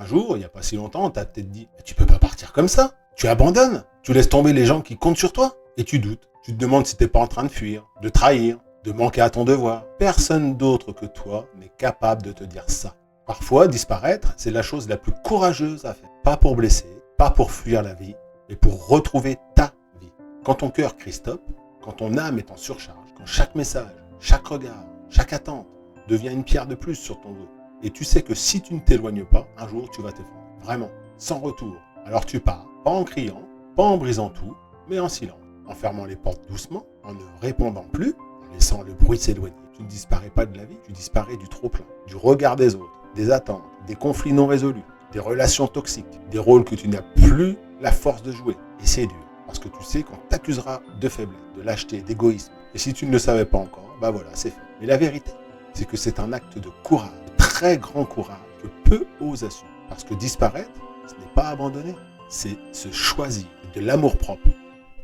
jour, il n'y a pas si longtemps, tu as peut-être dit « Tu peux pas partir comme ça. Tu abandonnes. Tu laisses tomber les gens qui comptent sur toi. » Et tu doutes. Tu te demandes si tu n'es pas en train de fuir, de trahir, de manquer à ton devoir. Personne d'autre que toi n'est capable de te dire ça. Parfois, disparaître, c'est la chose la plus courageuse à faire. Pas pour blesser, pas pour fuir la vie, mais pour retrouver ta vie. Quand ton cœur crie stop, quand ton âme est en surcharge, quand chaque message, chaque regard, chaque attente devient une pierre de plus sur ton dos. Et tu sais que si tu ne t'éloignes pas, un jour tu vas t'effondrer. Vraiment, sans retour. Alors tu pars, pas en criant, pas en brisant tout, mais en silence. En fermant les portes doucement, en ne répondant plus, en laissant le bruit s'éloigner. Tu ne disparais pas de la vie, tu disparais du trop-plein, du regard des autres, des attentes, des conflits non résolus, des relations toxiques, des rôles que tu n'as plus la force de jouer. Et c'est dur, parce que tu sais qu'on t'accusera de faiblesse, de lâcheté, d'égoïsme. Et si tu ne le savais pas encore, bah voilà, c'est fait. Mais la vérité, c'est que c'est un acte de courage, de très grand courage, que peu osent assumer. Parce que disparaître, ce n'est pas abandonner, c'est se choisir, de l'amour-propre.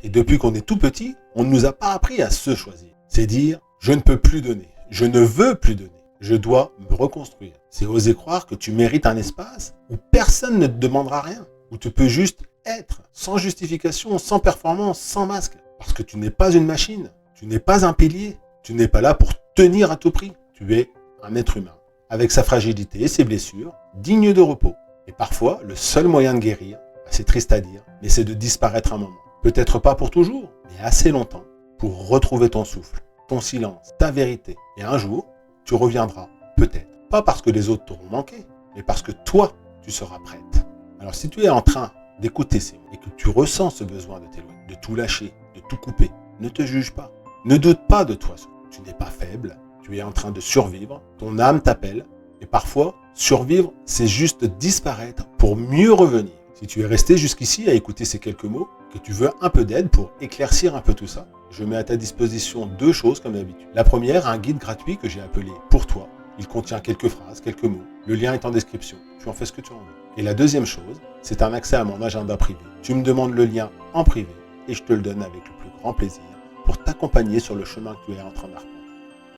Et depuis qu'on est tout petit, on ne nous a pas appris à se choisir. C'est dire, je ne peux plus donner, je ne veux plus donner, je dois me reconstruire. C'est oser croire que tu mérites un espace où personne ne te demandera rien, où tu peux juste être, sans justification, sans performance, sans masque. Parce que tu n'es pas une machine, tu n'es pas un pilier, tu n'es pas là pour tenir à tout prix. Tu es un être humain, avec sa fragilité et ses blessures, digne de repos. Et parfois, le seul moyen de guérir, c'est triste à dire, mais c'est de disparaître un moment. Peut-être pas pour toujours, mais assez longtemps, pour retrouver ton souffle, ton silence, ta vérité. Et un jour, tu reviendras, peut-être. Pas parce que les autres t'auront manqué, mais parce que toi, tu seras prête. Alors si tu es en train d'écouter ces mots et que tu ressens ce besoin de t'éloigner, de tout lâcher, de tout couper, ne te juge pas. Ne doute pas de toi. Tu n'es pas faible, tu es en train de survivre, ton âme t'appelle. Et parfois, survivre, c'est juste disparaître pour mieux revenir. Si tu es resté jusqu'ici à écouter ces quelques mots, que tu veux un peu d'aide pour éclaircir un peu tout ça, je mets à ta disposition 2 choses comme d'habitude. La première, un guide gratuit que j'ai appelé « Pour toi ». Il contient quelques phrases, quelques mots. Le lien est en description. Tu en fais ce que tu en veux. Et la deuxième chose, c'est un accès à mon agenda privé. Tu me demandes le lien en privé et je te le donne avec le plus grand plaisir pour t'accompagner sur le chemin que tu es en train de parcourir.